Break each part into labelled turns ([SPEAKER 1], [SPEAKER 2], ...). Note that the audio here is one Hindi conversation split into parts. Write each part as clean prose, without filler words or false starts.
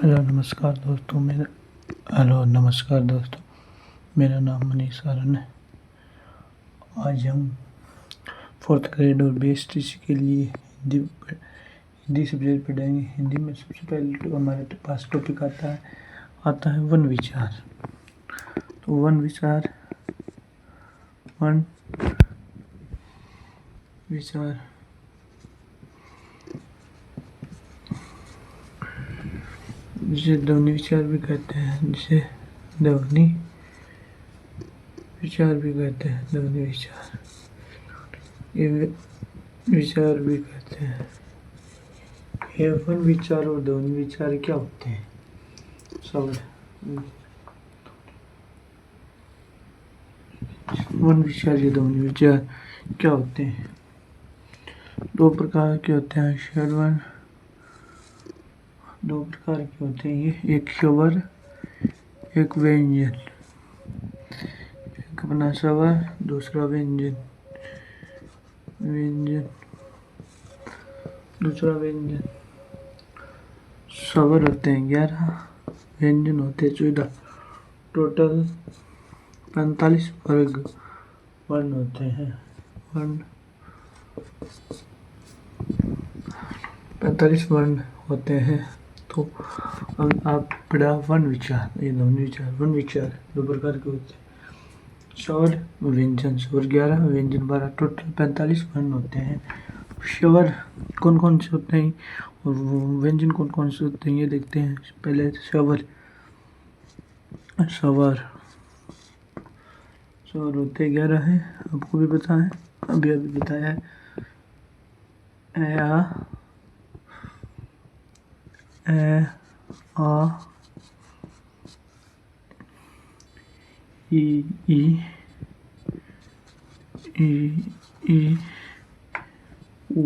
[SPEAKER 1] नमस्कार दोस्तों, मेरा नाम मनीष आर्यन है। आज हम फोर्थ ग्रेड और BSTC के लिए हिंदी सब्जेक्ट पढ़ेंगे। हिंदी में सबसे पहले तो हमारे पास टॉपिक आता है वन विचार। तो वन विचार जिसे ध्वनि विचार भी कहते हैं, ध्वनि विचार भी कहते हैं, ये विचार भी कहते हैं। ये वन विचार और ध्वनि विचार क्या होते हैं? सवाल। वन विचार या ध्वनि विचार क्या होते हैं? दो प्रकार के होते हैं श्रवण। दो प्रकार के होते हैं ये, एक स्वर, एक व्यंजन। एक अपना स्वर, दूसरा व्यंजन। दूसरा व्यंजन। स्वर होते हैं 11, व्यंजन होते हैं 14। टोटल 45 वर्ग वर्ण होते हैं। 45 वर्ण होते हैं। तो अब आप पढ़ा वन विचार, ये ध्वनि विचार। वन विचार दो प्रकार के होते हैं, स्वर व्यंजन। स्वर 11, व्यंजन 12, टोटल 45 वर्ण होते हैं। स्वर कौन कौन से होते हैं और व्यंजन कौन कौन से होते हैं ये देखते हैं। पहले स्वर होते 11 है, आपको भी पता है, अभी बताया है। ए आ ई उ रे ए ओ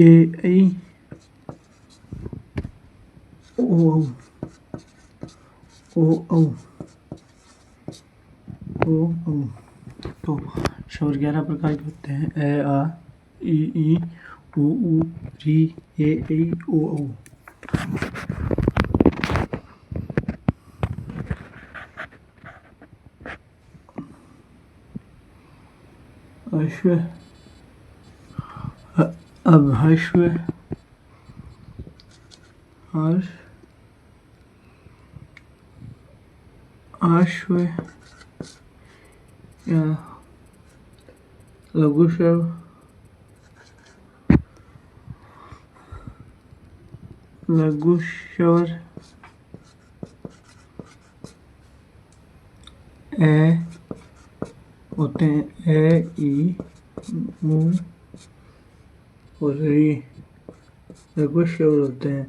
[SPEAKER 1] ए आई ओ तो स्वर 11 प्रकार के होते हैं। ए आ ई उ री ए ऐ ओ औ। अब हश्व आश्व या लघु स्वर, ए होते हैं, ए ई उ और री। लघु स्वर होते हैं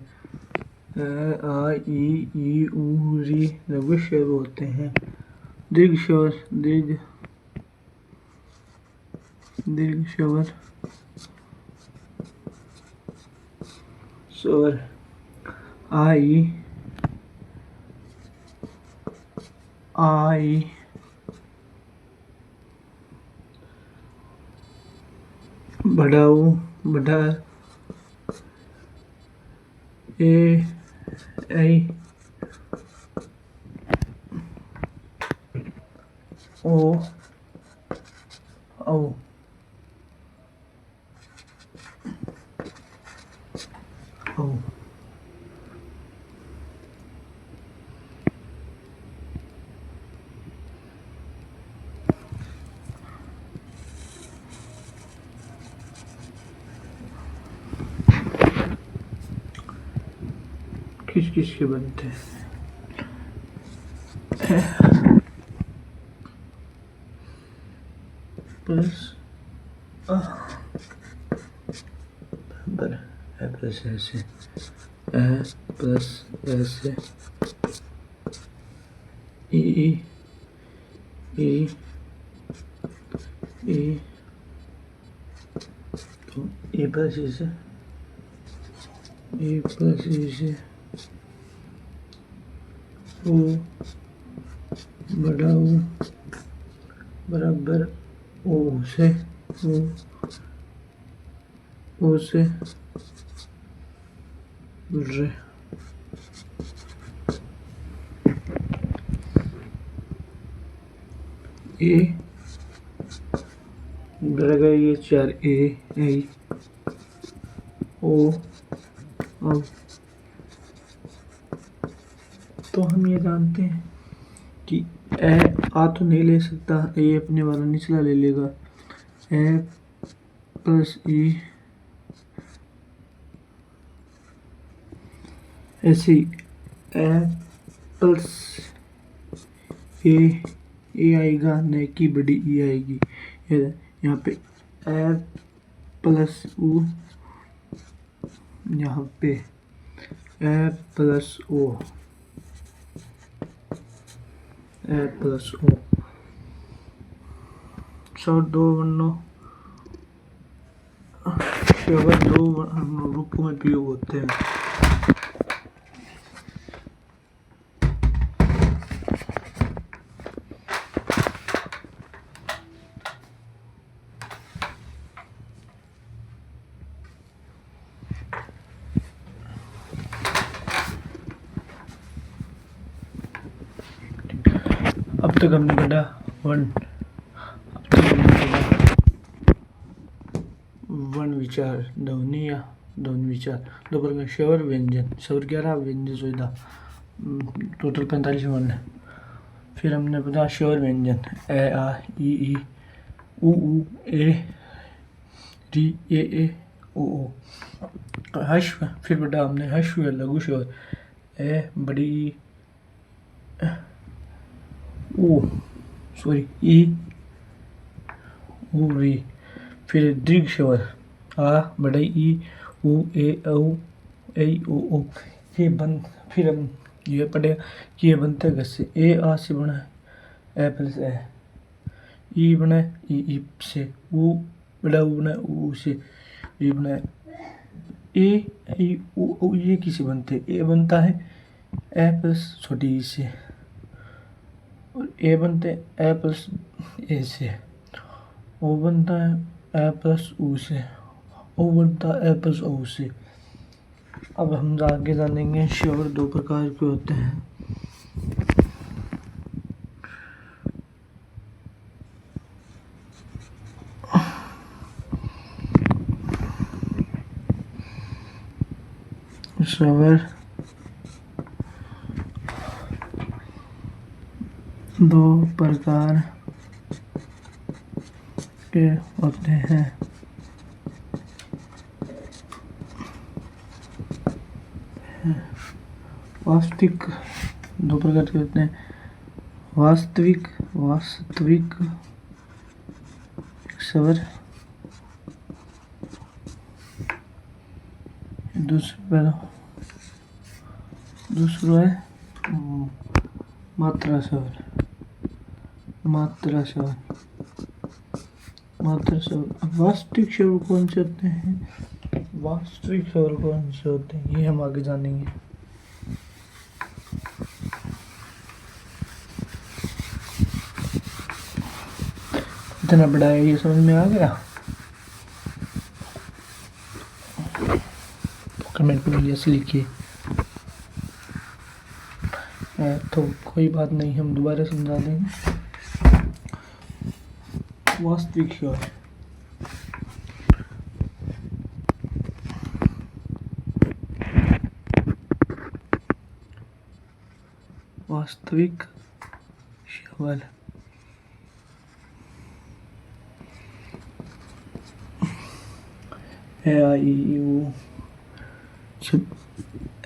[SPEAKER 1] ए आ ई उ री, लघु स्वर होते हैं। दीर्घ स्वर, दीर्घ स्वर आई बढ़ा ए ऐ ओ औ। किस के बनते हैं? प्लस ऐसे, प्लस ऐसे, ई ई ई ई तो ए प्लस ई से ओ बड़ा ओ बराबर ओ से ओ से रे ए रहेगा ये 4 ए आई ओ अब तो हम ये जानते हैं कि ए आ तो नहीं ले सकता, ए अपने वाला निचला ले लेगा, ए प्लस ई ऐसी ए प्लस ए आएगा, न कि बड़ी ई आएगी। यहाँ पे ए प्लस ओ, यहाँ पे ए प्लस ओ, ए प्लस ओ। सौ दो वर्णों केवल दो रूपों में प्रयोग होते हैं। अब तक हमने पढ़ा वन विचार, ध्वनि या ध्वनि विचार, दो प्रकार स्वर व्यंजन, स्वर 11, व्यंजन 14, टोटल 45 वर्ण है। फिर हमने पढ़ा स्वर व्यंजन ए आ ई उ ए री ए ओ ओ। हश्व फिर पढ़ा हमने हश्व लघु स्वर ए बड़ी ओ सॉरी ई उ री। फिर दीर्घ स्वर आ बड़े ई उ ए ओ ओ। ये बन फिर हम ये पढ़े कि ये बनते कैसे। ए आ से बना है ए प्लस ए, ई बना ई से, उ बड़ा उ बना उ से, ये बना ए ओ ये किसे बनते। ए बनता है ए प्लस छोटी ई से, और ए बनते ए प्लस ए से, ओ बनता है ए प्लस ओ से, ओ बनता है ए प्लस ओ से। अब हम आगे जानेंगे स्वर दो प्रकार के होते हैं। स्वर दो प्रकार के होते हैं। वास्तविक दो प्रकार के होते हैं। वास्तविक स्वर, दूसरा है मात्रा स्वर। वास्तविक स्वर कौन से होते हैं, ये हम आगे जानेंगे। इतना बड़ा है, ये समझ में आ गया। कमेंट में यस लिखिए। तो कोई बात नहीं, हम दोबारा समझा देंगे। वास्तविक स्वर ए आ ई उ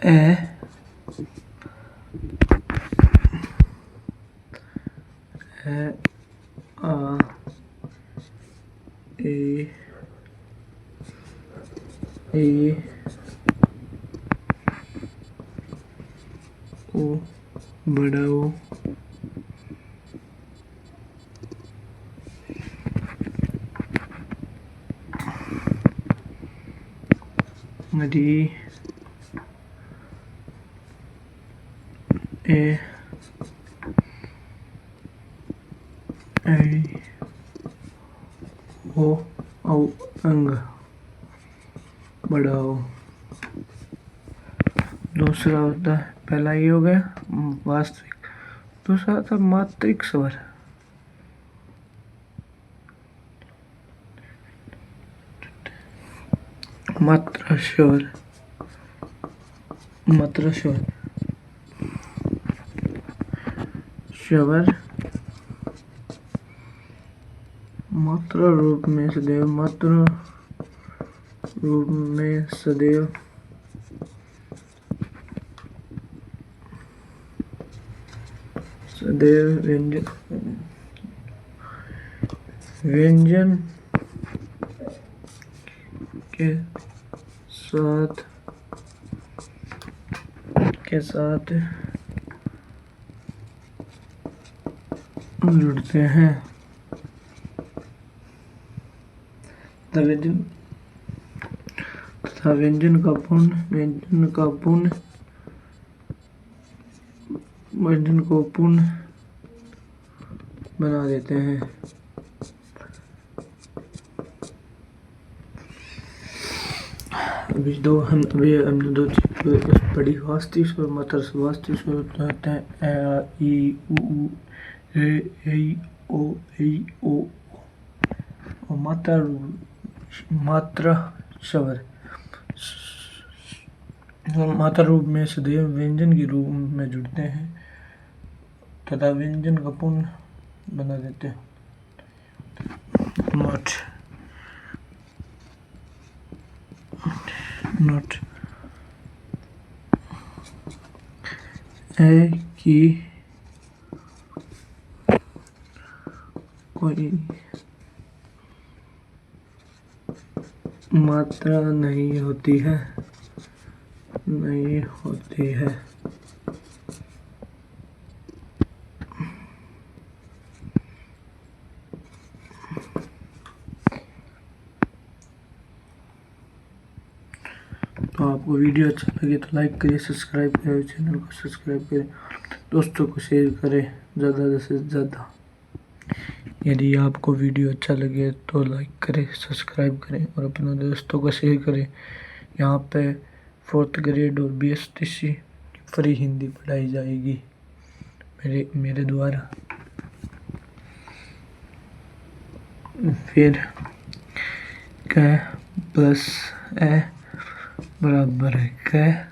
[SPEAKER 1] ए आ ए ओ बड़ा ओ डी ए आई ओ औ अंग बढ़ाओ। दूसरा होता है, पहला ये हो गया वास्तविक, दूसरा था मात्रिक स्वर। मात्रा स्वर, मात्रा स्वर, स्वर मात्रा रूप में सदैव, मात्रा रूप में सदैव सदैव व्यंजन, व्यंजन के साथ जुड़ते हैं तथा व्यंजन का पूर्ण बना देते हैं। अभी हमने दो चीज पढ़ी, वास्तविक स्वर, मात्रा स्वर। वास्तविक स्वर होते हैं ए आ ई उ ए ओ और मात्रा स्वर मात्रा रूप में सदैव व्यंजन के रूप में जुड़ते हैं तथा व्यंजन का पूर्ण बना देते हैं। नोट ए की कोई मात्रा नहीं होती है, तो आपको वीडियो अच्छा लगे तो लाइक करिए, सब्सक्राइब करें, चैनल को सब्सक्राइब करें, दोस्तों को शेयर करें ज़्यादा से ज़्यादा। यदि आपको वीडियो अच्छा लगे तो लाइक करें, सब्सक्राइब करें और अपने दोस्तों को शेयर करें। यहाँ पे 4th ग्रेड और BSTC फ्री हिंदी पढ़ाई जाएगी मेरे द्वारा। फिर क प्लस ए बराबर है क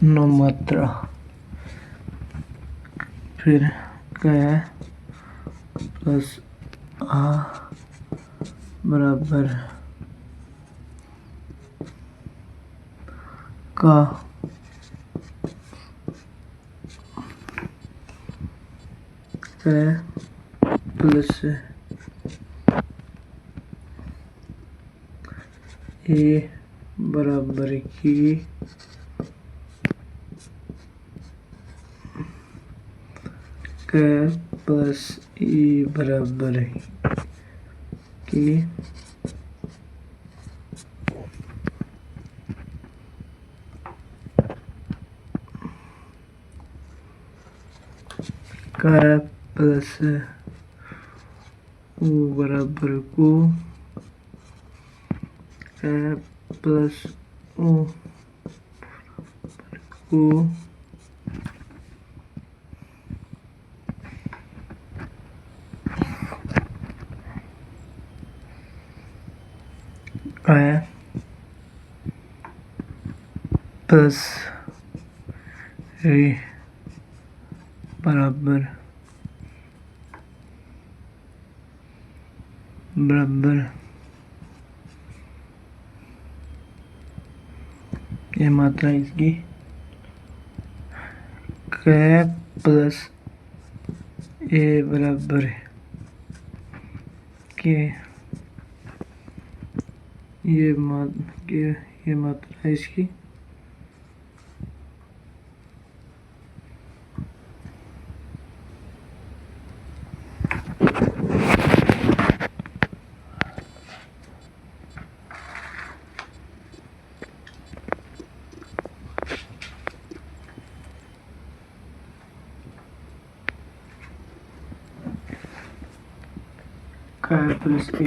[SPEAKER 1] नो मात्रा। फिर क प्लस आ बराबर का क प्लस ए बराबर की क प्लस ई बराबर की क प्लस उ बराबर को क प्लस उ को प्लस ए बराबर ये मात्रा इसकी क प्लस ए बराबर के ये मात्रा इसकी कै प्लस ए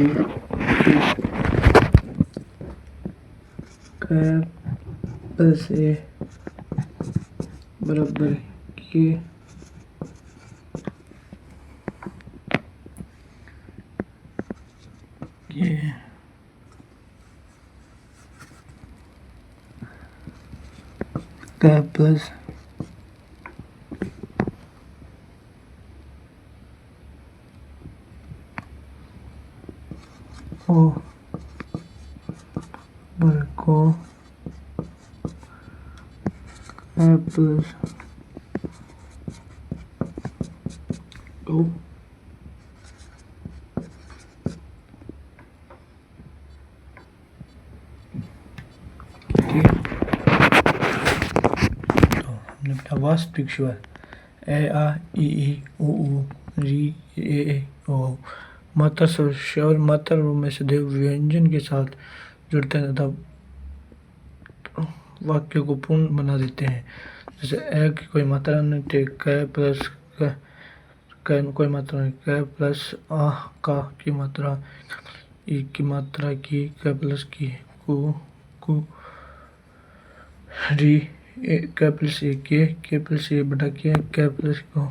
[SPEAKER 1] कै प्लस ए बराबर के कै प्लस ओ बराबर को कै प्लस ओ वास्तविक स्वर ए आ ई उ री ए ओ मात्रा स्वर मात्रा रूप में सदैव व्यंजन के साथ जुड़ते हैं तथा वाक्य को पूर्ण बना देते हैं। जैसे ए की कोई मात्रा नहीं थे, कै प्लस कै कोई मात्रा नहीं, कै प्लस आ का की मात्रा, ई की मात्रा की, कै प्लस की कु री कै प्लस ए के प्लस ए बटा के, कै प्लस को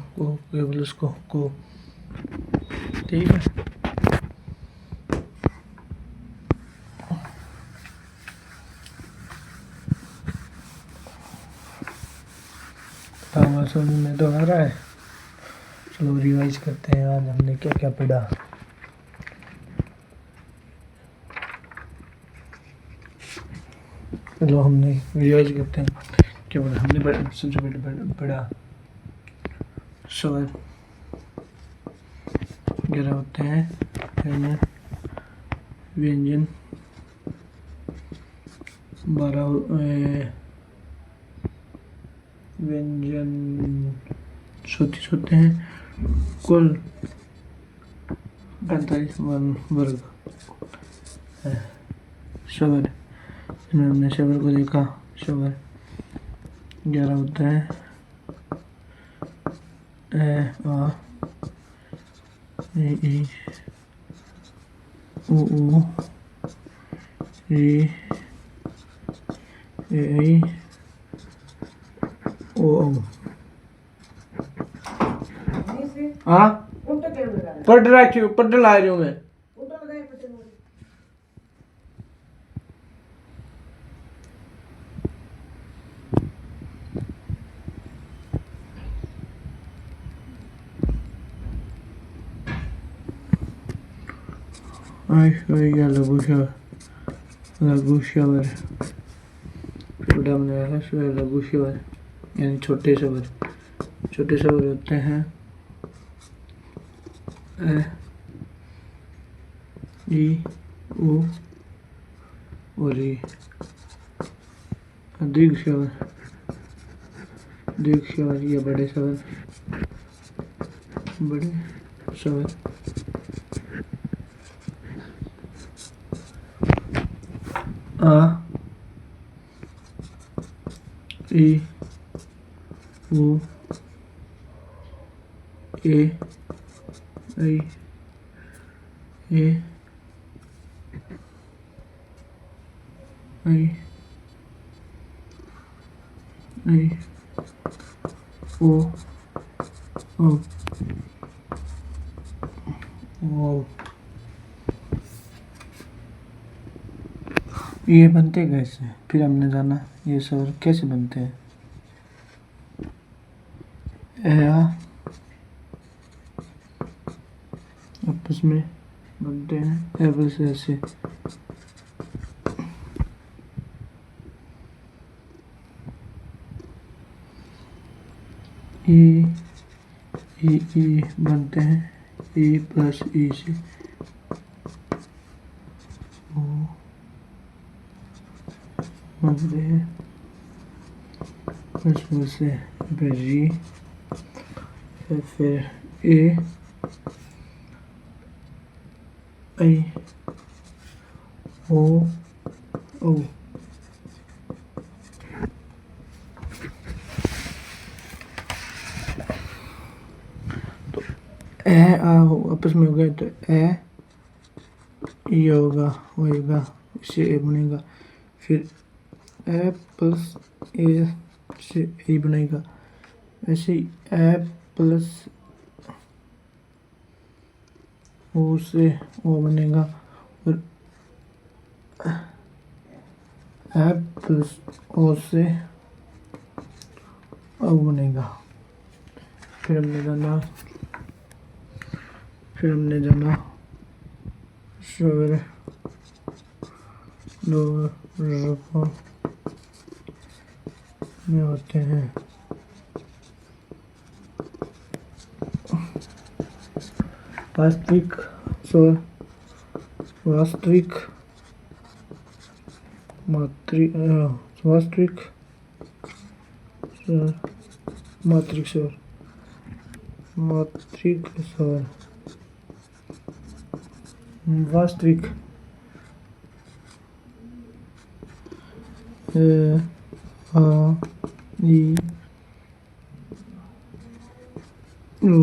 [SPEAKER 1] कै प्लस को। ठीक है। समझ में तो आ रहा है। चलो रिवाइज करते हैं आज हमने क्या क्या पढ़ा। चलो हमने रिवाइज करते हैं क्या पढ़ा। हमने सबसे पहले पढ़ा स्वर 11 होते हैं, व्यंजन 12 व्यंजन 34 होते हैं, कुल 45 वर्ग है। स्वर हमने स्वर को देखा, स्वर 11 होते हैं, ए आ ई उ री ए ओ हाँ पढ़ रही हूँ, पढ़ ला रही हूँ मैं। लघु स्वर लघु स्वर यानी छोटे स्वर होते हैं ए ई उ और ई। दीर्घ स्वर या बड़े स्वर आ ई उ ए ऐ ए ऐ ऐ ओ ये बनते कैसे, फिर हमने जाना ये स्वर कैसे बनते हैं। आपस में बनते हैं ऐसे ऐसे। ई बनते हैं ई प्लस ई से ओ बनते हैं उसमें से जी फिर ए ऐ ओ ए आ आपस में हो गए तो ए ये होएगा इससे ए बनेगा, फिर ए प्लस ए से ए बनेगा, ऐसे ही ए प्लस ओ से ओ बनेगा, और ए प्लस ओ से ओ बनेगा। फिर हमने जाना शोर दो रफा में होते हैं। वास्तविक स्वर, वास्तविक वास्तविक स्वर, मात्रिक स्वर, मात्रिक स्वर, वास्तविक आ ई ओ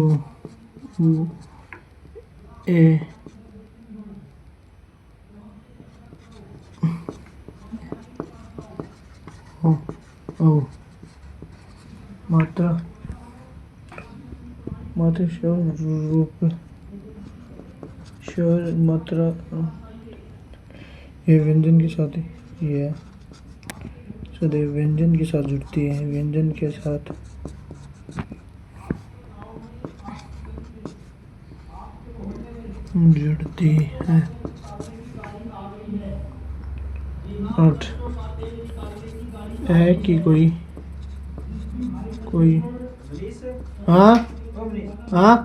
[SPEAKER 1] उ ए ओ ओ मात्रा, मात्रा स्वर रूप स्वर मात्रा, ये व्यंजन के साथ ये सदैव व्यंजन के साथ जुड़ती है, व्यंजन के साथ जुड़ती है। 8 है कि कोई हाँ हाँ